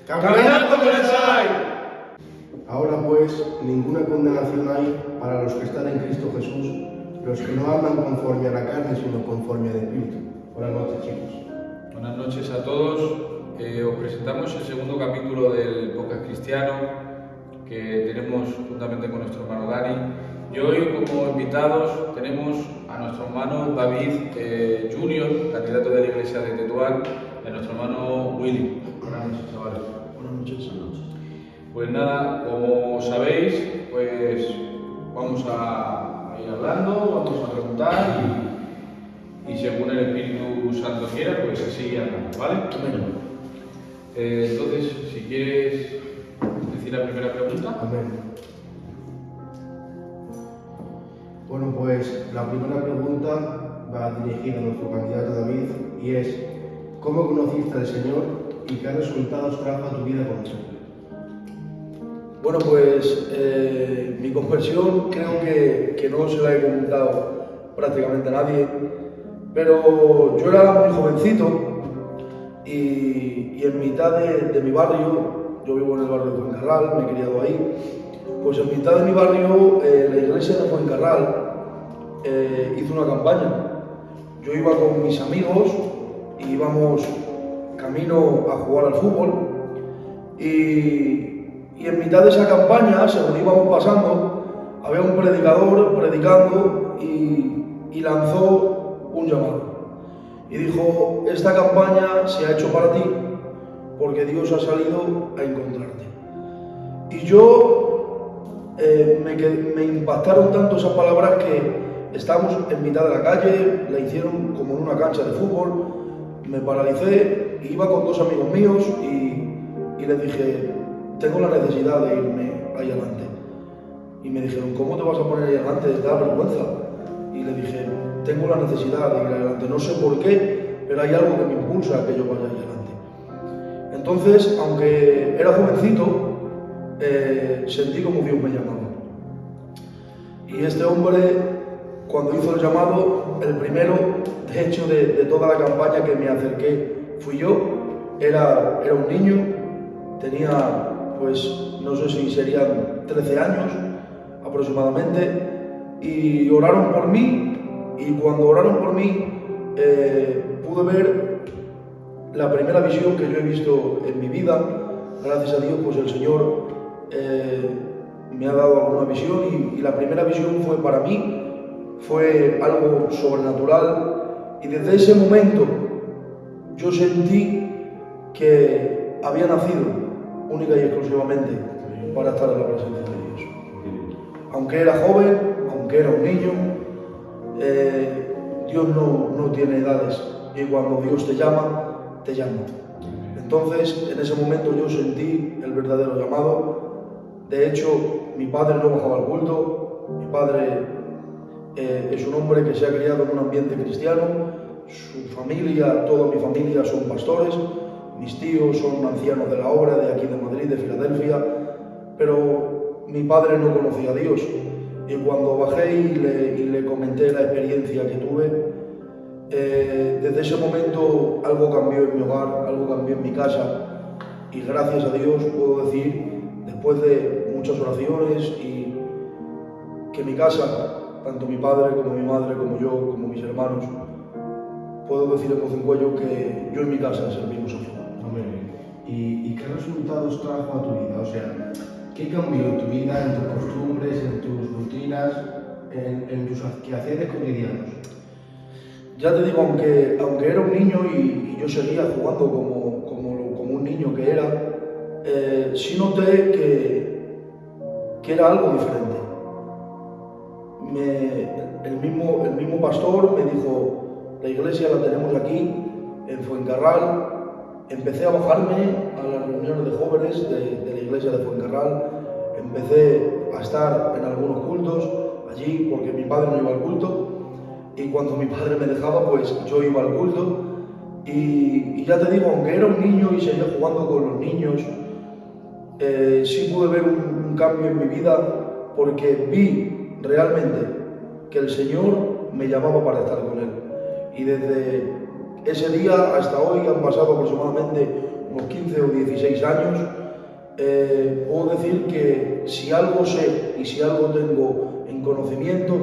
¡Caminando con el SAI! Ahora pues, ninguna condenación hay para los que están en Cristo Jesús, los que no andan conforme a la carne, sino conforme al Espíritu. Buenas noches, chicos. Buenas noches a todos. Os presentamos el segundo capítulo del podcast cristiano que tenemos juntamente con nuestro hermano Dani. Y hoy, como invitados, tenemos a nuestro hermano David Junior, candidato de la iglesia de Tetuán, y a nuestro hermano Willy. Buenas noches, chavales. Buenas noches. Pues nada, como sabéis, pues vamos a ir hablando, vamos a preguntar y según el Espíritu Santo quiera, pues así andamos, ¿vale? Amén. Entonces, si quieres decir la primera pregunta. Amén. Bueno, pues la primera pregunta va dirigida a nuestro candidato David y es: ¿cómo conociste al Señor y qué resultados trajo a tu vida con Él? Bueno, pues mi conversión creo que no se la he comentado prácticamente a nadie, pero yo era muy jovencito y en mitad de mi barrio, yo vivo en el barrio de Fuencarral, me he criado ahí, pues en mitad de mi barrio la iglesia de Fuencarral hizo una campaña. Yo iba con mis amigos y íbamos camino a jugar al fútbol y en mitad de esa campaña, según íbamos pasando, había un predicador predicando y lanzó un llamado. Y dijo: esta campaña se ha hecho para ti porque Dios ha salido a encontrarte. Y yo me impactaron tanto esas palabras que estábamos en mitad de la calle, la hicieron como en una cancha de fútbol, me paralicé, iba con dos amigos míos y les dije: tengo la necesidad de irme ahí adelante. Y me dijeron: ¿cómo te vas a poner ahí adelante? Te da vergüenza. Y le dije: tengo la necesidad de ir adelante, no sé por qué, pero hay algo que me impulsa a que yo vaya ahí adelante. Entonces, aunque era jovencito, sentí como Dios me llamaba. Y este hombre, cuando hizo el llamado, el primero, de hecho, de toda la campaña que me acerqué, fui yo. Era un niño, tenía, pues, no sé si serían 13 años aproximadamente, y oraron por mí, y cuando oraron por mí, pude ver la primera visión que yo he visto en mi vida. Gracias a Dios, pues el Señor me ha dado alguna visión, y la primera visión fue para mí, fue algo sobrenatural, y desde ese momento yo sentí que había nacido única y exclusivamente para estar en la presencia de Dios. Aunque era joven, aunque era un niño, Dios no tiene edades, y cuando Dios te llama, te llama. Entonces, en ese momento yo sentí el verdadero llamado. De hecho, mi padre no bajaba al culto. Mi padre es un hombre que se ha criado en un ambiente cristiano. Su familia, toda mi familia son pastores. Mis tíos son ancianos de la obra de aquí de Madrid, de Filadelfia. Pero mi padre no conocía a Dios. Y cuando bajé y le comenté la experiencia que tuve, desde ese momento algo cambió en mi hogar, algo cambió en mi casa, y gracias a Dios puedo decir, después de muchas oraciones, y que mi casa, tanto mi padre como mi madre, como yo, como mis hermanos, puedo decir en voz en cuello que yo en mi casa servimos a Dios. Amén. ¿Y qué resultados trajo a tu vida? O sea, ¿qué cambió en tu vida, en tus costumbres, en tus rutinas, en tus quehaceres cotidianos? Ya te digo, aunque era un niño y yo seguía jugando como un niño que era, sí noté que era algo diferente. El mismo pastor me dijo: la iglesia la tenemos aquí, en Fuencarral. Empecé a bajarme a las reuniones de jóvenes de la iglesia de Fuencarral. Empecé a estar en algunos cultos allí porque mi padre no iba al culto. Y cuando mi padre me dejaba, pues yo iba al culto. Y ya te digo, aunque era un niño y seguía jugando con los niños, sí pude ver un cambio en mi vida, porque vi realmente que el Señor me llamaba para estar con Él. Y desde ese día hasta hoy han pasado aproximadamente unos 15 o 16 años, puedo decir que si algo sé y si algo tengo en conocimiento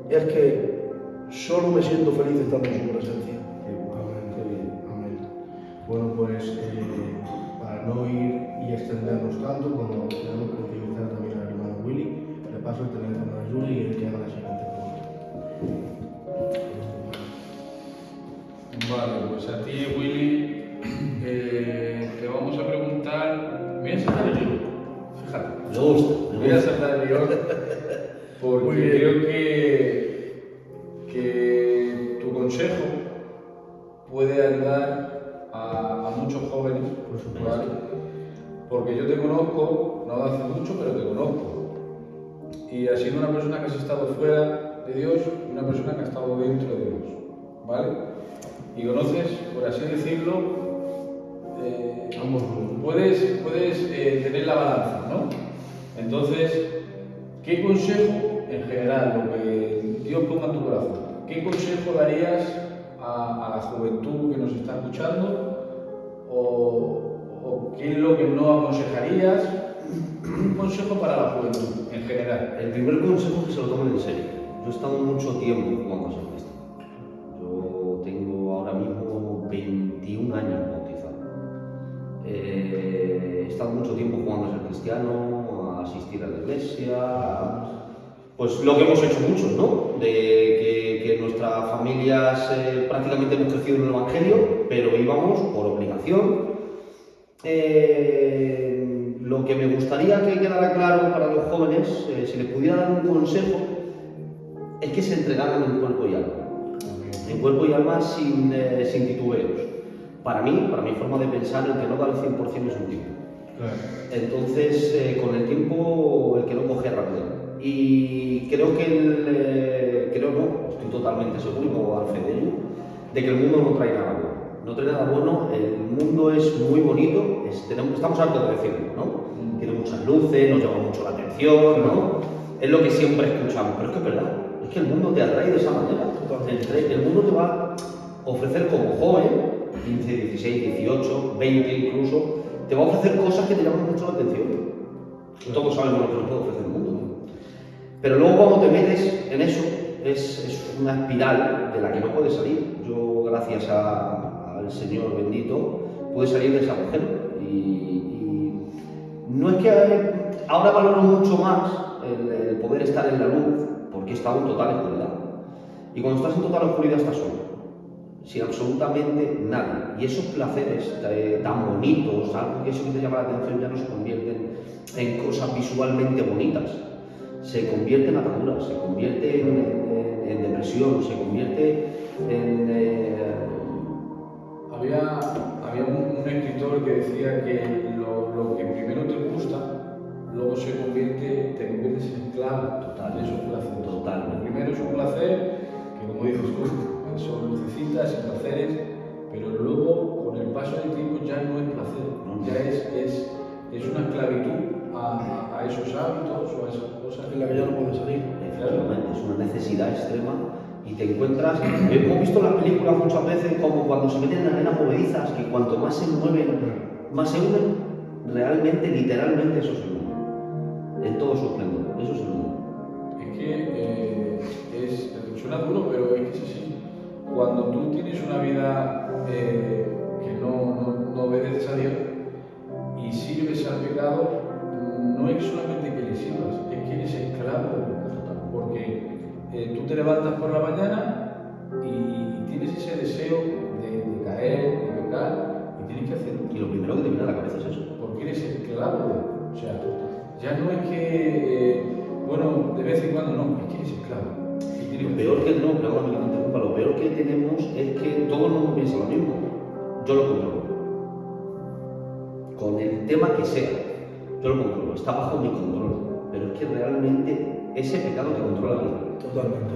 es que solo me siento feliz estando en su presencia. Amén, qué bien, amén. Bueno, pues para no ir y extendernos tanto, como tenemos que utilizar también al hermano Willy, le paso el teléfono a Juli y él que haga la siguiente pregunta. Vale, pues a ti, Willy, te vamos a preguntar. Me voy a saltar el guión, fíjate. Me gusta. Me voy a saltar el guión porque Muy bien. creo que tu consejo puede ayudar a muchos jóvenes, Por supuesto. ¿vale? Porque yo te conozco, no hace mucho, pero te conozco. Y has sido una persona que has estado fuera de Dios y una persona que ha estado dentro de Dios, ¿vale? Y conoces, por así decirlo, Ambos mundos. puedes tener la balanza, ¿no? Entonces, ¿qué consejo, en general, lo que Dios ponga en tu corazón, qué consejo darías a la juventud que nos está escuchando? ¿O qué es lo que no aconsejarías? Un consejo para la juventud, en general. El primer consejo es que se lo tomen en serio. Yo he estado mucho tiempo jugando a ser cristiano. Yo tengo ahora mismo 21 años bautizado. He estado mucho tiempo jugando a ser cristiano, a asistir a la iglesia, pues lo que hemos hecho muchos, ¿no? Que nuestras familias prácticamente hemos crecido en el Evangelio, pero íbamos por obligación. Lo que me gustaría que quedara claro para los jóvenes, si les pudiera dar un consejo, es que se entregaran en cuerpo y alma. En cuerpo y alma sin titubeos. Para mí, para mi forma de pensar, el que no da el 100% es un tipo. Claro. Entonces, con el tiempo, el que no coge rápido. Y creo que creo no, estoy totalmente seguro y puedo dar fe de ello, de que el mundo no trae nada bueno. No trae nada bueno, el mundo es muy bonito, estamos hartos de decirlo, ¿no? Tiene muchas luces, nos llama mucho la atención, ¿no? Es lo que siempre escuchamos, pero es que es verdad, es que el mundo te atrae de esa manera. El mundo te va a ofrecer como joven, 15, 16, 18, 20 incluso, te va a ofrecer cosas que te llaman mucho la atención. Todos sabemos lo que nos puede ofrecer el mundo, ¿no? Pero luego cuando te metes en eso, es una espiral de la que no puedes salir. Yo, gracias al Señor bendito, pude salir de ese agujero. Y no es que ahora valoro mucho más el poder estar en la luz, porque he estado en total oscuridad. Y cuando estás en total oscuridad estás solo, sin absolutamente nada. Y esos placeres tan bonitos, algo que eso que te llama la atención, ya no se convierten en cosas visualmente bonitas. Se convierte en ataduras, se convierte en depresión, se convierte en... Había un escritor que decía que lo que primero te gusta, luego te conviertes en esclavo de esos placeres. Totalmente. Lo primero es un placer, que como dices tú, son lucecitas y placeres, pero luego con el paso del tiempo ya no es placer, ya es una esclavitud a esos hábitos o a esas cosas. En la que ya no puedes salir. Efectivamente, es una necesidad extrema y te encuentras... Hemos visto en las películas muchas veces como cuando se meten en arenas movedizas, que cuanto más se mueven, más se unen. Realmente, literalmente, eso es el mundo. En todo su esplendor, eso es el mundo. Es que suena duro, pero es que es así. Cuando tú tienes una vida que no obedeces a Dios y sirves al pecado, no es solamente que le sirvas, es que eres esclavo del pecado. Porque tú te levantas por la mañana y tienes ese deseo de caer, de pecar, y tienes que hacerlo. Y lo primero que te viene a la cabeza es eso. Porque eres esclavo de él. O sea, ya no es que, bueno, de vez en cuando no, es que eres esclavo. Y tienes Lo peor que no, perdóname que te interrumpa, lo peor que tenemos es que todo el mundo piensa lo mismo. Yo lo controlo. Con el tema que sea, yo lo controlo, está bajo mi control. Pero es que realmente ese pecado te controla la vida. Totalmente.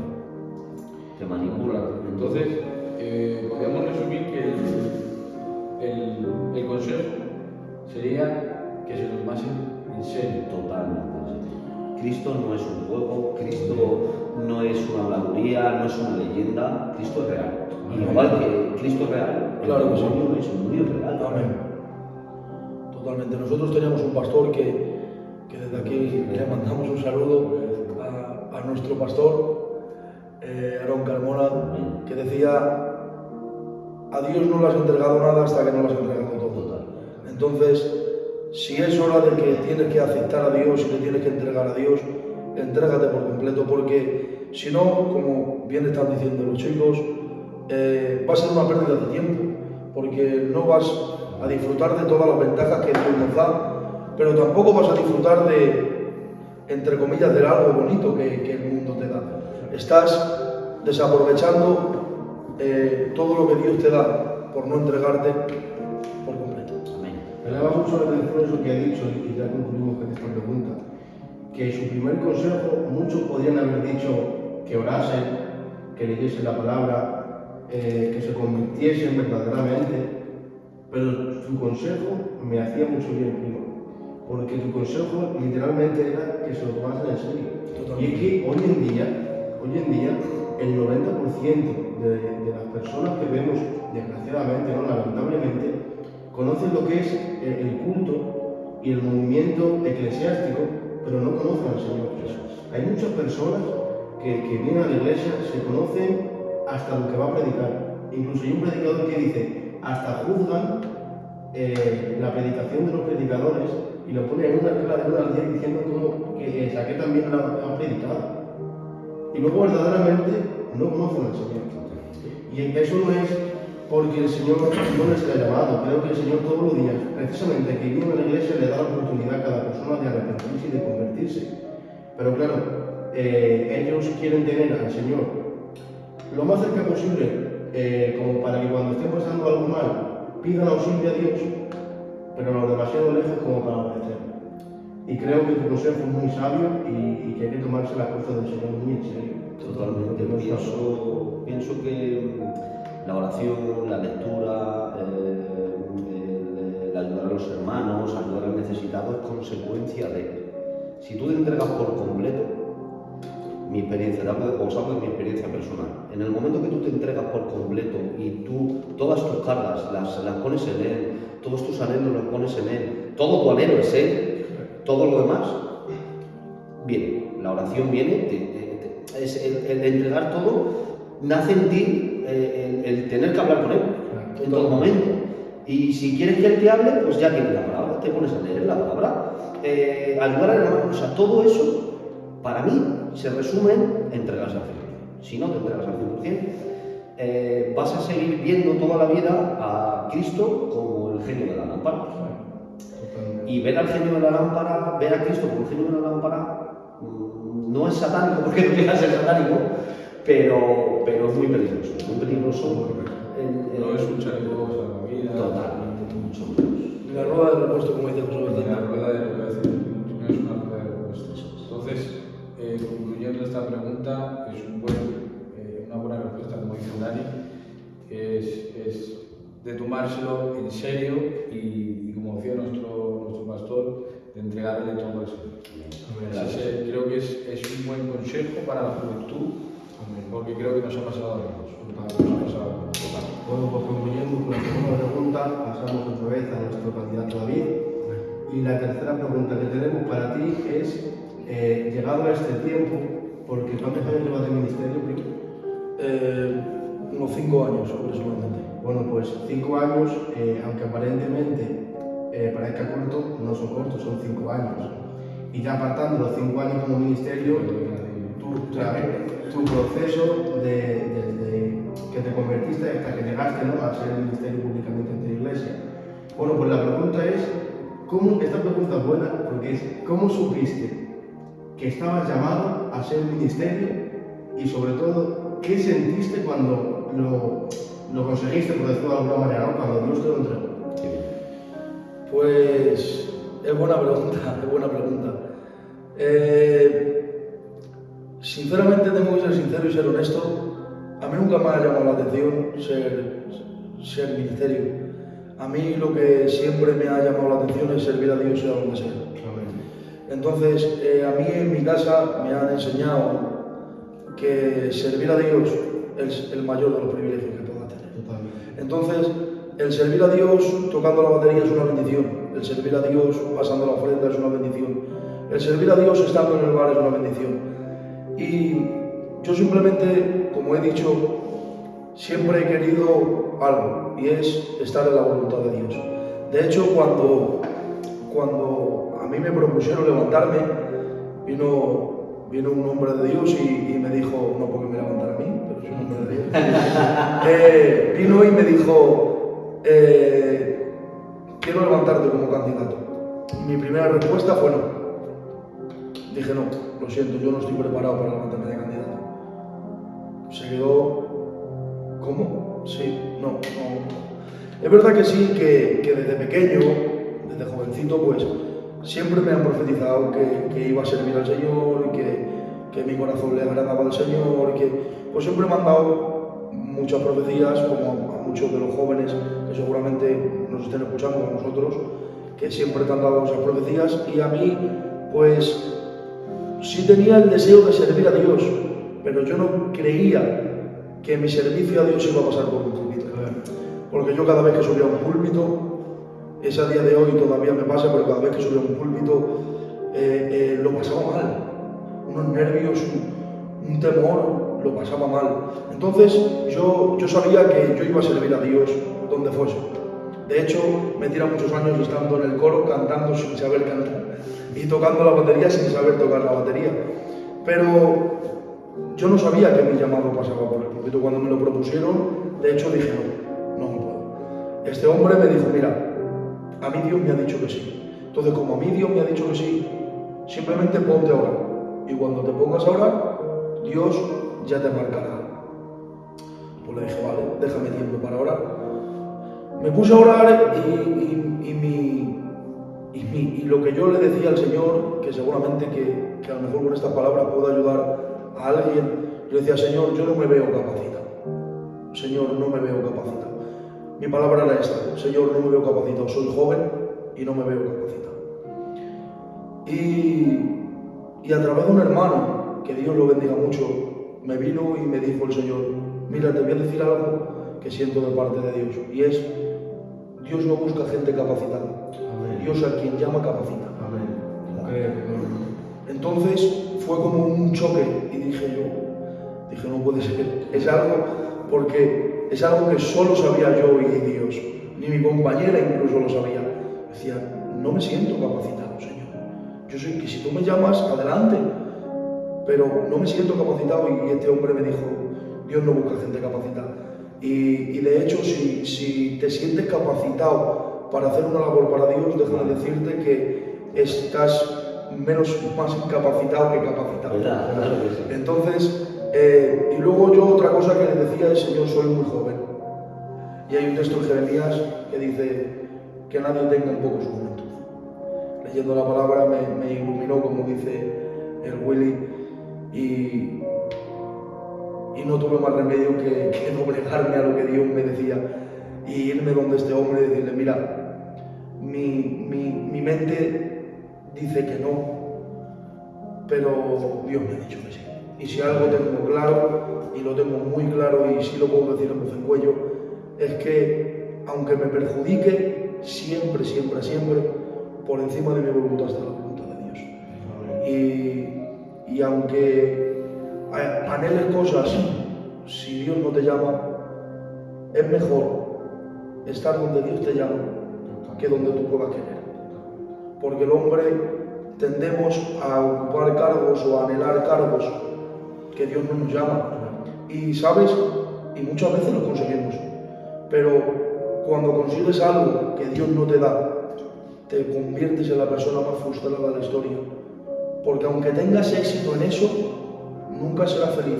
Te manipula. Entonces, podríamos resumir que el consejo sería que se lo tomasen en serio. Totalmente. Cristo no es un juego, Cristo no es una habladuría, no es una leyenda, Cristo es real. Y igual que Cristo es real, Claro el que sí. demonio es muy real. Amén. Totalmente. Nosotros teníamos un pastor que desde aquí le mandamos un saludo a nuestro pastor, Aarón Carmona, que decía: a Dios no le has entregado nada hasta que no le has entregado todo. Entonces, si es hora de que tienes que aceptar a Dios y le tienes que entregar a Dios, entrégate por completo, porque si no, como bien están diciendo los chicos, va a ser una pérdida de tiempo, porque no vas a disfrutar de todas las ventajas que Dios nos da, pero tampoco vas a disfrutar de, entre comillas, de algo bonito que el mundo te da. Estás desaprovechando todo lo que Dios te da por no entregarte por completo. Me llama mucho la atención eso que ha dicho, y ya concluimos con esta pregunta, que su primer consejo, muchos podrían haber dicho que orasen, que leyesen la palabra, que se convirtiesen verdaderamente, pero su consejo me hacía mucho bien, primo, porque tu consejo literalmente era que se lo tomasen en serio. Y es que hoy en día, el 90% de las personas que vemos, desgraciadamente, no lamentablemente, conocen lo que es el culto y el movimiento eclesiástico, pero no conocen al Señor Jesús. Hay muchas personas que vienen a la iglesia, se conocen hasta lo que va a predicar. Incluso hay un predicador que dice, hasta juzgan la predicación de los predicadores y lo ponen en una escala de 1 al 10 diciendo como que saqué también la han predicado. Y luego verdaderamente no conocen al Señor. Y eso no es porque el Señor no les haya llamado. Creo que el Señor todos los días, precisamente que viene a la iglesia, le da la oportunidad a cada persona de arrepentirse y de convertirse. Pero claro, ellos quieren tener al Señor lo más cerca posible, como para que cuando estén pasando algo mal, pidan auxilio a Dios, pero no demasiado lejos como para obedecer. Y creo que tu consejo es muy sabio y que hay que tomarse las cosas del Señor muy en serio. Totalmente. Pienso que la oración, la lectura, el ayudar a los hermanos, ayudar al necesitado es consecuencia de. Si tú te entregas por completo, mi experiencia, os hablo de mi experiencia personal. En el momento que tú te entregas por completo y tú todas tus cargas las pones en Él, todos tus anhelos los pones en Él, todo tu anhelo es Él, todo lo demás viene. La oración viene, es el entregar todo, nace en ti el tener que hablar con Él en todo momento. Y si quieres que Él te hable, pues ya tienes la palabra, te pones a leer la palabra, ayudar al hermano, o sea, todo eso para mí se resume en entregarse al 100%. Si no te entregas al 100%, vas a seguir viendo toda la vida a Cristo como el genio de la lámpara. Y ver al genio de la lámpara, ver a Cristo como el genio de la lámpara, no es satánico, porque no llega a ser satánico, pero es muy peligroso. Es muy peligroso. No es un chaleco salvavidas. Totalmente, mucho menos. La rueda de repuesto, como dice José La Vicente. rueda de repuestos, no es una rueda de repuestos. Entonces, concluyendo esta pregunta, es una buena respuesta, como dice Dani, es de tomárselo en serio y como decía nuestro pastor, de entregarle todo al Señor. Creo que es un buen consejo para la juventud, porque creo que nos ha pasado a todos. Bueno, pues concluyendo con la segunda pregunta, pasamos otra vez a nuestro candidato David. Y la tercera pregunta que tenemos para ti es, llegado a este tiempo, porque ¿cuántos años llevas de ministerio, primo? Unos 5 años aproximadamente. Bueno, pues 5 años, aunque aparentemente parezca corto, no son cortos, son 5 años. Y ya apartando los 5 años como ministerio, tu proceso desde que te convertiste hasta que llegaste, ¿no?, a ser ministerio públicamente en tu iglesia. Bueno, pues la pregunta es, esta pregunta es buena porque es, ¿cómo supiste que estabas llamado a ser ministerio? Y sobre todo, ¿qué sentiste cuando lo conseguiste, por decirlo de alguna manera, ¿no?, cuando Dios te lo entregó? Pues es buena pregunta. Sinceramente tengo que ser sincero y ser honesto. A mí nunca me ha llamado la atención ser ministerio. A mí lo que siempre me ha llamado la atención es servir a Dios sea donde sea. Entonces, a mí en mi casa me han enseñado que servir a Dios es el mayor de los privilegios que puedas tener. Totalmente. Entonces, el servir a Dios tocando la batería es una bendición, el servir a Dios pasando la ofrenda es una bendición, el servir a Dios estando en el bar es una bendición. Y yo simplemente, como he dicho, siempre he querido algo, y es estar en la voluntad de Dios. De hecho, cuando a mí me propusieron levantarme, vino un hombre de Dios y me dijo, no porque me levantara a mí, pero soy un hombre de Dios, vino y me dijo, quiero levantarte como candidato. Y mi primera respuesta fue no. Dije, no, lo siento, yo no estoy preparado para levantarme de candidato. Se quedó, ¿cómo? Sí, no. Es verdad que sí, que desde pequeño, desde jovencito, pues siempre me han profetizado que iba a servir al Señor y que mi corazón le agradaba al Señor y que pues siempre me han dado muchas profecías, como a muchos de los jóvenes que seguramente nos estén escuchando con nosotros, que siempre te han dado esas profecías, y a mí pues sí tenía el deseo de servir a Dios, pero yo no creía que mi servicio a Dios iba a pasar por un púlpito. Porque yo cada vez que subía a un púlpito, es a día de hoy todavía me pasa, pero cada vez que subía a un púlpito lo pasaba mal. Unos nervios, un temor, lo pasaba mal. Entonces yo sabía que yo iba a servir a Dios donde fuese. De hecho, me tira muchos años estando en el coro, cantando sin saber cantar y tocando la batería sin saber tocar la batería. Pero yo no sabía que mi llamado pasaba por el púlpito. Cuando me lo propusieron, de hecho dije no puedo. Este hombre me dijo, mira, a mí Dios me ha dicho que sí. Entonces, como a mí Dios me ha dicho que sí, simplemente ponte a orar. Y cuando te pongas a orar, Dios ya te marcará. Pues le dije, vale, déjame tiempo para orar. Me puse a orar y lo que yo le decía al Señor, que seguramente que a lo mejor con estas palabras puedo ayudar a alguien, yo decía, Señor, yo no me veo capacitado. Señor, no me veo capacitado. Mi palabra era esta, Señor, no me veo capacitado. Soy joven y no me veo capacitado. Y a través de un hermano, que Dios lo bendiga mucho, me vino y me dijo el Señor, mira, te voy a decir algo que siento de parte de Dios, y es, Dios no busca gente capacitada. Amén. Dios a quien llama capacita. Amén. Entonces fue como un choque y dije, no puede ser. Es algo, porque es algo que solo sabía yo y Dios, ni mi compañera incluso lo sabía. Decía, no me siento capacitado, Señor. Yo soy que si tú me llamas, adelante, pero no me siento capacitado. Y este hombre me dijo, Dios no busca gente capacitada. Y de hecho, si te sientes capacitado para hacer una labor para Dios, déjame decirte que estás más incapacitado que capacitado. Entonces, y luego yo otra cosa que le decía es, Señor, soy muy joven. Y hay un texto en Jeremías que dice que nadie tenga en poco su juventud. Leyendo la palabra me iluminó, como dice el Willy, y no tuve más remedio que doblegarme a lo que Dios me decía y irme donde este hombre y decirle, mira, mi mente dice que no, pero Dios me ha dicho que sí. Y si algo tengo claro, y lo tengo muy claro, y sí lo puedo decir en voz en cuello, es que aunque me perjudique, siempre, por encima de mi voluntad está la voluntad de Dios. Y aunque anheles cosas, si Dios no te llama, es mejor estar donde Dios te llama que donde tú puedas querer. Porque el hombre tendemos a ocupar cargos o a anhelar cargos que Dios no nos llama. Y sabes, y muchas veces lo conseguimos, pero cuando consigues algo que Dios no te da, te conviertes en la persona más frustrada de la historia. Porque aunque tengas éxito en eso, nunca serás feliz,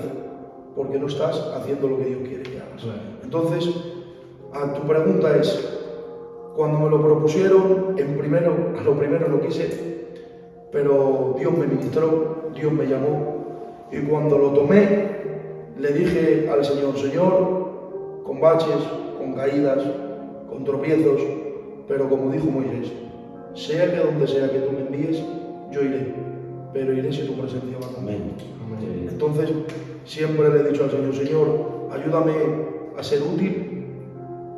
porque no estás haciendo lo que Dios quiere que hagas. Entonces, a tu pregunta es, cuando me lo propusieron, a lo primero no quise, pero Dios me ministró, Dios me llamó, y cuando lo tomé, le dije al Señor, Señor, con baches, con caídas, con tropiezos, pero como dijo Moisés, sea que donde sea que tú me envíes, yo iré, pero iré si tu presencia va conmigo. Entonces, siempre le he dicho al Señor, Señor, ayúdame a ser útil,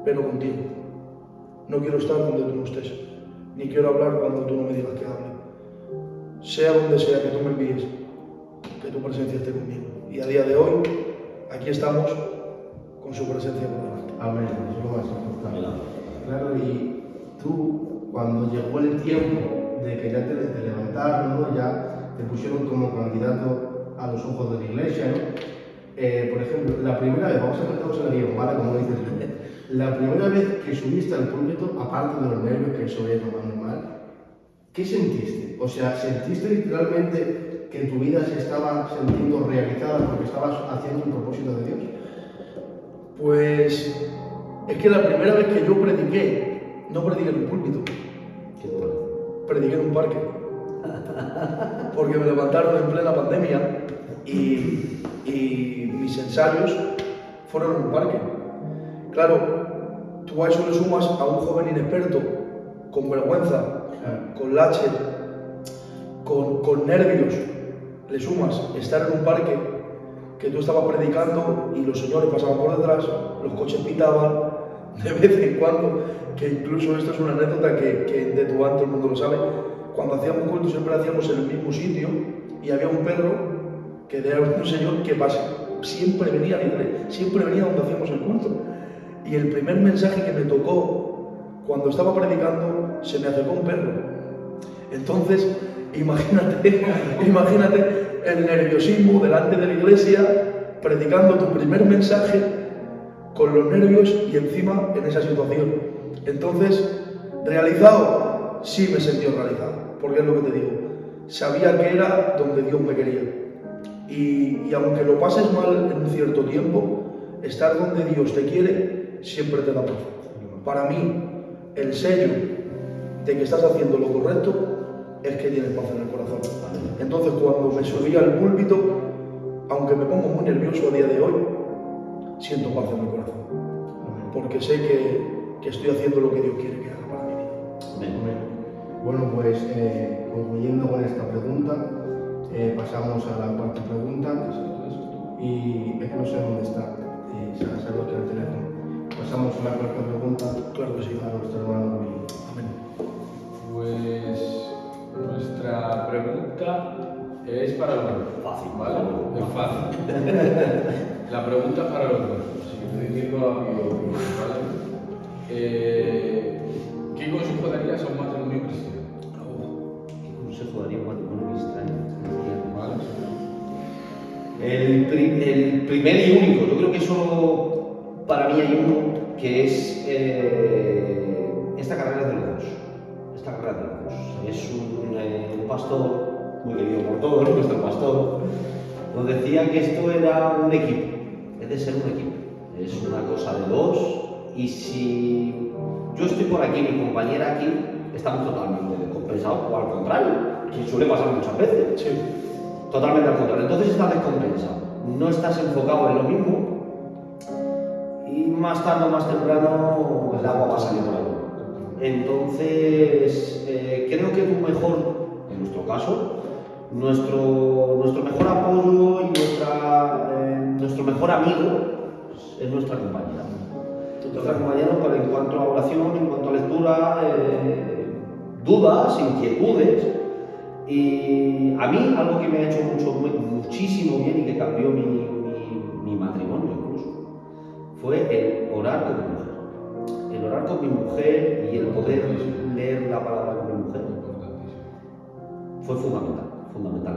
pero contigo. no quiero estar donde tú no estés, ni quiero hablar cuando tú no me digas que hable. Sea donde sea que tú me envíes, que tu presencia esté conmigo. Y a día de hoy, aquí estamos con su presencia por delante. Amén, eso es lo más importante. Claro, y tú, cuando llegó el tiempo de que ya te levantaron, ¿no? Ya te pusieron como candidato a los ojos de la iglesia, ¿no? Por ejemplo, la primera vez, vamos a meternos en el guión, ¿vale? Como dices tú. La primera vez que subiste al púlpito, aparte de los nervios, que eso es lo más normal, ¿qué sentiste? O sea, ¿sentiste literalmente que tu vida se estaba sintiendo realizada porque estabas haciendo un propósito de Dios? Pues es que la primera vez que yo prediqué, no prediqué en un púlpito, ¿Qué te parece? prediqué en un parque. Porque me levantaron en plena pandemia y mis ensayos fueron en un parque. Claro, tú a eso le sumas a un joven inexperto, con vergüenza, con lache, con nervios, le sumas estar en un parque que tú estabas predicando y los señores pasaban por detrás, los coches pitaban de vez en cuando, que incluso esto es una anécdota que de tu todo el mundo lo sabe. Cuando hacíamos culto siempre hacíamos en el mismo sitio y había un perro que era un señor que siempre venía libre, siempre venía donde hacíamos el culto. Y el primer mensaje que me tocó cuando estaba predicando, se me acercó un perro. Entonces, imagínate el nerviosismo delante de la iglesia, predicando tu primer mensaje con los nervios y encima en esa situación. Entonces, realizado, sí me sentí realizado, porque es lo que te digo, sabía que era donde Dios me quería. Y aunque lo pases mal en un cierto tiempo, estar donde Dios te quiere siempre te da paz. Para mí, el sello de que estás haciendo lo correcto es que tienes paz en el corazón. Entonces, cuando me subí al púlpito, aunque me pongo muy nervioso a día de hoy, siento paz en mi corazón, porque sé que estoy haciendo lo que Dios quiere que haga para mi vida. Amén. Bueno, pues concluyendo con esta pregunta, pasamos a la cuarta pregunta y es que no sé dónde está, salvo que el teléfono. Pasamos a la cuarta pregunta, Claro que sí. a nuestro hermano Willy. Amén. Pues nuestra pregunta es para los dos. Fácil, ¿vale? Es fácil. La pregunta es para los dos. Así que estoy diciendo a mi opinión, ¿vale? ¿Qué consejo darías a un matrimonio cristiano? ¿Qué consejo daría un matrimonio cristiano? ¿Vale? El primer y único, yo creo que solo para mí hay uno, que es esta carrera de los dos. Esta carrera de los dos. Es un pastor muy querido por todos, nuestro pastor, nos decía que esto era un equipo, es de ser un equipo, es una cosa de dos, y si yo estoy por aquí, mi compañera aquí, estamos totalmente descompensados, o al contrario, que suele pasar muchas veces. Sí. Totalmente al contrario. Entonces estás descompensado, no estás enfocado en lo mismo y más tarde o más temprano el agua va a salir por ahí. Entonces, creo que tu mejor, en nuestro caso, nuestro mejor apoyo y nuestro mejor amigo es nuestra compañera. Nuestra compañera en cuanto a oración, en cuanto a lectura, dudas, inquietudes. Y a mí algo que me ha hecho muchísimo bien y que cambió mi matrimonio incluso, fue el orar con mi mujer. El orar con mi mujer y el poder leer la palabra con mi mujer fue fundamental.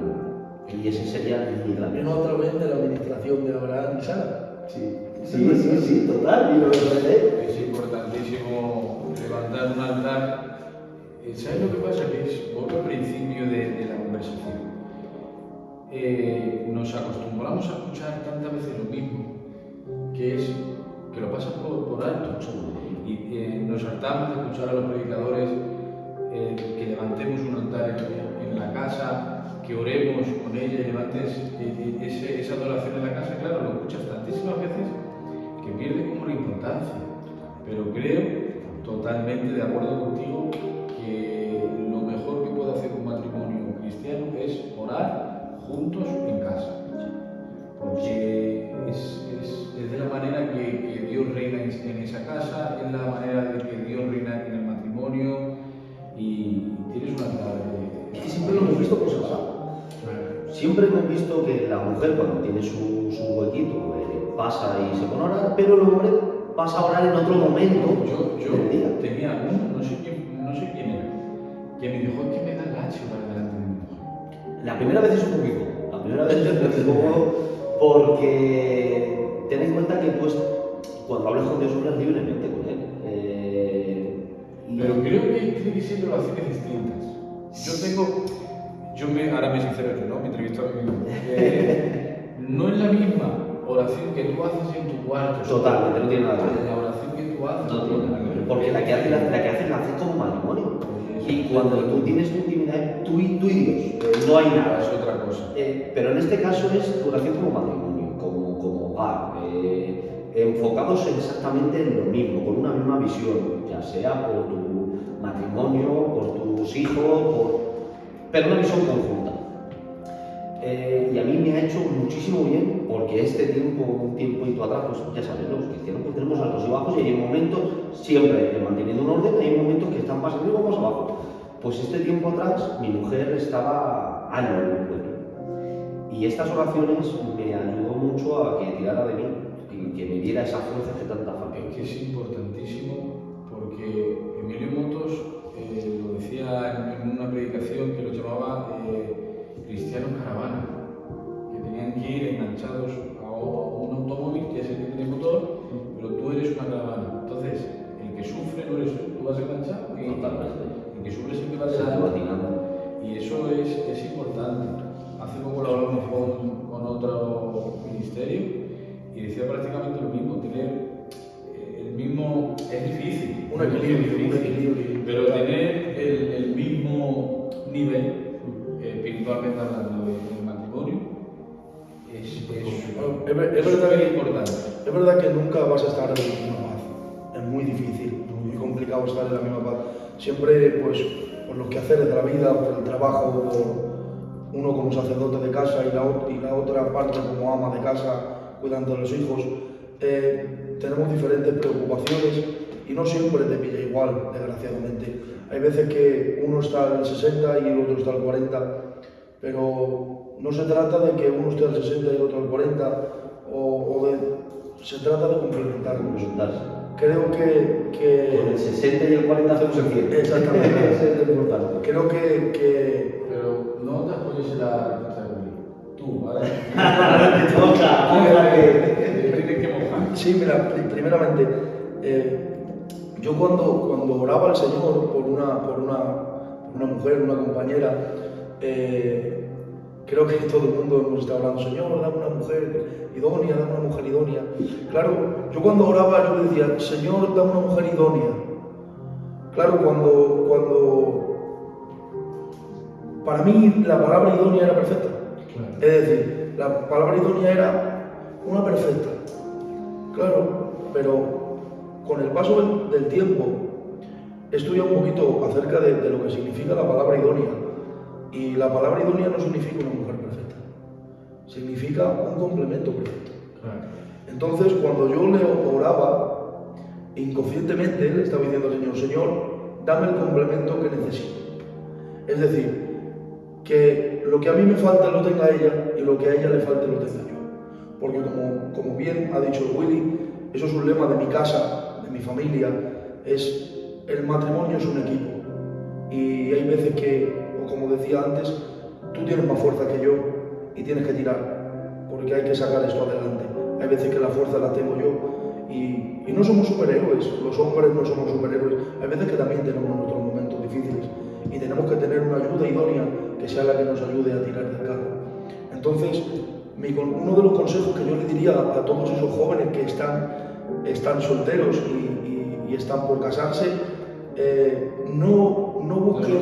Y ese sería mi gran... También otra vez de la administración de Abraham y Sara. Sí, total. Y lo que Es importantísimo levantar un altar. ¿Sabes lo que pasa? Que es otro principio de la conversación. Nos acostumbramos a escuchar tantas veces lo mismo, que es que lo pasan por alto. Y nos hartamos de escuchar a los predicadores que levantemos un altar en la casa, que oremos con ella y levantes esa adoración en la casa. Claro, lo escuchas tantísimas veces que pierde como la importancia. Pero creo totalmente de acuerdo contigo que lo mejor que puede hacer un matrimonio cristiano es orar juntos en casa, porque es de la manera que Dios reina en esa casa, es la manera de que Dios reina en siempre lo hemos visto por separado. Siempre hemos visto que la mujer cuando tiene su huequito pasa y se pone a orar, pero el hombre pasa a orar en otro momento Yo del día. tenía uno, no sé quién era, que me dijo, es que me da lache para delante de mi mujer. La primera vez es un poquito, la primera vez es un poquito incómodo porque ten en cuenta que tú cuando hablas con Dios hablas libremente con Él. Pero creo que tiene que ser oraciones distintas. Ahora me sincero yo, ¿no? Me entrevisto a mí mismo. No es la misma oración que tú haces en tu cuarto. Totalmente, no tiene nada que ver. La oración que tú haces No tiene nada que ver, porque la que haces la haces como matrimonio. Y cuando tú tienes tu intimidad, tú y Dios, no hay nada. Es otra cosa. Pero en este caso es tu oración como matrimonio, como hogar, enfocados exactamente en lo mismo, con una misma visión, ya sea por tu matrimonio, por tus hijos, pero una visión conjunta. Y a mí me ha hecho muchísimo bien, porque un tiempo atrás, pues ya sabes, los cristianos pues tenemos altos y bajos y hay momentos, siempre manteniendo un orden, hay momentos que están más arriba o más abajo. Pues este tiempo atrás mi mujer estaba años en el pueblo. Y estas oraciones me ayudó mucho a que tirara de mí y que me diera esa fuerza que tanta falta. Es que es importantísimo porque Emilio Motos lo decía en una predicación que lo llamaba cristianos caravana, que tenían que ir enganchados a un automóvil que es el que tiene motor, pero tú eres una caravana. Entonces, el que sufre no eres tú vas enganchado y el que sufre es el que va delante. Y eso es importante. Hace poco lo hablamos con otro ministerio y decía prácticamente lo mismo, tener el mismo, es difícil, Un equilibrio. pero tener el mismo nivel, espiritualmente hablando, del matrimonio, es importante. Es verdad que nunca vas a estar en la misma paz, es muy difícil, muy complicado estar en la misma paz. Siempre, pues, por los quehaceres de la vida, por el trabajo, por uno como sacerdote de casa y la otra parte como ama de casa, cuidando de los hijos, tenemos diferentes preocupaciones y no siempre te pilla igual, desgraciadamente. Hay veces que uno está al 60 y el otro está al 40, pero no se trata de que uno esté al 60 y el otro al 40, se trata de complementarnos. Creo que Con el 60 y el 40 hacemos el 100. Exactamente. Eso es lo importante. Creo que Pero no te apoyes en la respuesta de Willy. Tú, ¿vale? Tienes que mojar. sí, mira, primeramente, yo cuando oraba al Señor por una mujer, una compañera, creo que todo el mundo hemos estado hablando, Señor, dame una mujer idónea, dame una mujer idónea. Claro, yo cuando oraba yo decía, Señor, dame una mujer idónea. Claro, cuando para mí la palabra idónea era perfecta. Claro. Es decir, la palabra idónea era una perfecta. Claro, pero con el paso del tiempo he estudiado un poquito acerca de lo que significa la palabra idónea. Y la palabra idónea no significa una mujer perfecta, significa un complemento perfecto. Claro. Entonces, cuando yo le oraba, inconscientemente le estaba diciendo al Señor, Señor, dame el complemento que necesito. Es decir, que lo que a mí me falta lo tenga ella y lo que a ella le falte lo tenga yo. Porque como bien ha dicho Willy, eso es un lema de mi casa, de mi familia, el matrimonio es un equipo. Y hay veces que, o como decía antes, tú tienes más fuerza que yo y tienes que tirar, porque hay que sacar esto adelante. Hay veces que la fuerza la tengo yo y no somos superhéroes, los hombres no somos superhéroes. Hay veces que también tenemos nuestros momentos difíciles y tenemos que tener una ayuda idónea que sea la que nos ayude a tirar del carro. Entonces, uno de los consejos que yo le diría a todos esos jóvenes que están solteros y están por casarse, no busquen...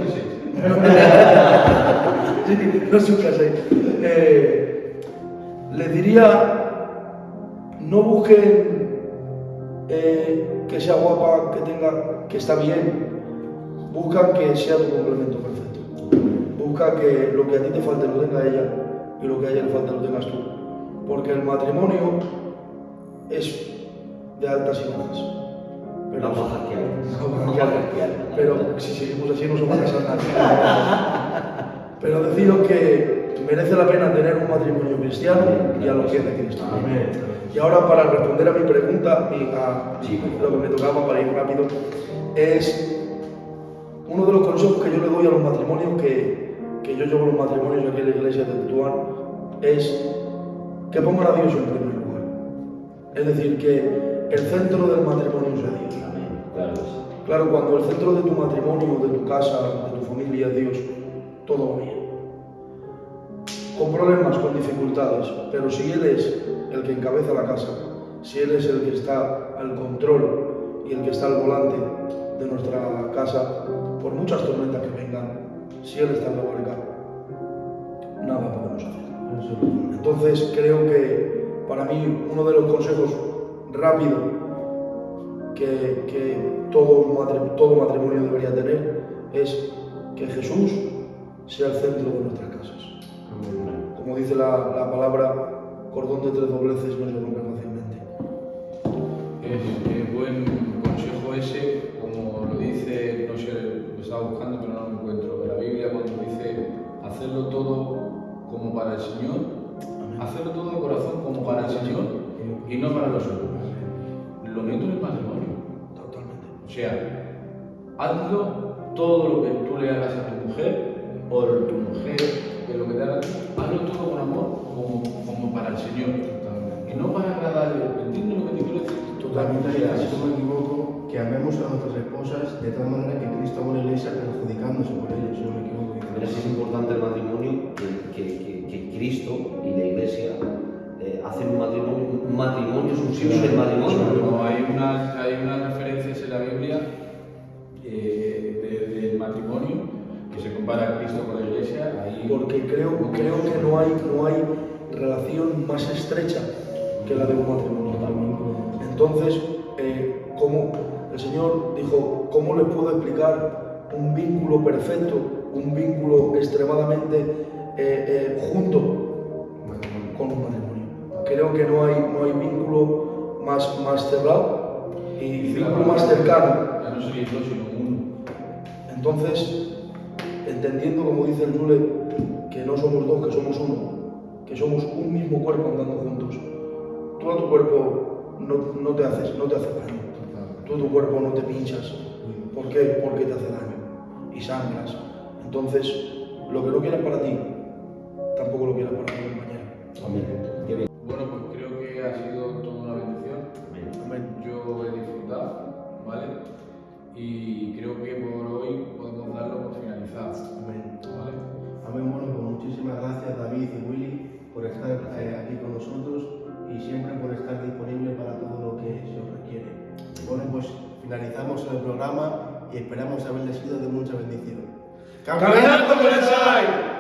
No es un casé. Les diría, no busquen que sea guapa, que está bien. Busca que sea tu complemento perfecto. Busca que lo que a ti te falte lo tenga ella y lo que a ella le falte lo tengas tú. Porque el matrimonio es de altas y bajas. Pero bajas que hay. Pero si seguimos así no se va a casar nadie. Pero deciros que merece la pena tener un matrimonio cristiano y a los pies de Cristo. Amén. Y ahora, para responder a mi pregunta, Sí, por lo que me tocaba para ir rápido, es uno de los consejos que yo le doy a los matrimonios, que yo llevo los matrimonios aquí en la iglesia de Tetuán, es que pongan a Dios en primer lugar. Es decir, que el centro del matrimonio sea Dios. Amén. Claro que sí. Claro, cuando el centro de tu matrimonio, de tu casa, de tu familia es Dios, todo va bien. Con problemas, con dificultades, pero si Él es el que encabeza la casa, si Él es el que está al control y el que está al volante de nuestra casa, por muchas tormentas que vengan, si Él está en la barca, nada podemos hacer. Entonces creo que para mí uno de los consejos rápidos que todo matrimonio debería tener es que Jesús sea el centro de nuestras casas. Como dice la palabra, cordón de 3 dobleces no se rompe fácilmente. Buen consejo ese, como lo dice, no sé, lo estaba buscando pero no lo encuentro, en la Biblia cuando dice hacerlo todo como para el Señor, hacerlo todo de corazón como para el Señor y no para los otros. Lo meto en el matrimonio. Totalmente. O sea, hazlo todo lo que tú le hagas a tu mujer o tu mujer, que lo que te haga, hazlo todo con amor como para el Señor. Y no para agradarle. ¿Entiendes lo que te quiero decir? Totalmente, si no me equivoco, que amemos a nuestras esposas de tal manera que Cristo amó la iglesia perjudicándose por ellos, si no me equivoco. Pero sí es importante el matrimonio, que Cristo y la Iglesia hacen un matrimonio es un signo del matrimonio. No, hay unas referencias en la Biblia del matrimonio que se compara a Cristo con la Iglesia. Ahí, Porque creo que no hay relación más estrecha que la de un matrimonio. Entonces, como el Señor dijo, ¿cómo les puedo explicar un vínculo perfecto, un vínculo extremadamente junto con un matrimonio? Creo que no hay vínculo más cerrado y vínculo más cercano. Ya no soy dos, sino uno. Entonces, entendiendo, como dice el Jule, que no somos dos, que somos uno, que somos un mismo cuerpo andando juntos, tú a tu cuerpo no te haces daño, tú a tu cuerpo no te pinchas. ¿Por qué? Porque te hace daño y sangras. Entonces, lo que no quieras para ti, tampoco lo quieras para tu compañero. Amén. Qué bien. Bueno, pues creo que ha sido toda una bendición. Amén. Yo he disfrutado, ¿vale? Y creo que por hoy podemos darlo por finalizado. Amén. ¿Vale? Amén. Bueno, pues muchísimas gracias David y Willy por estar aquí con nosotros y siempre por estar disponible para todo lo que se os requiere. Bueno, pues finalizamos el programa y esperamos haberles sido de mucha bendición. ¡Caminando con el Sai!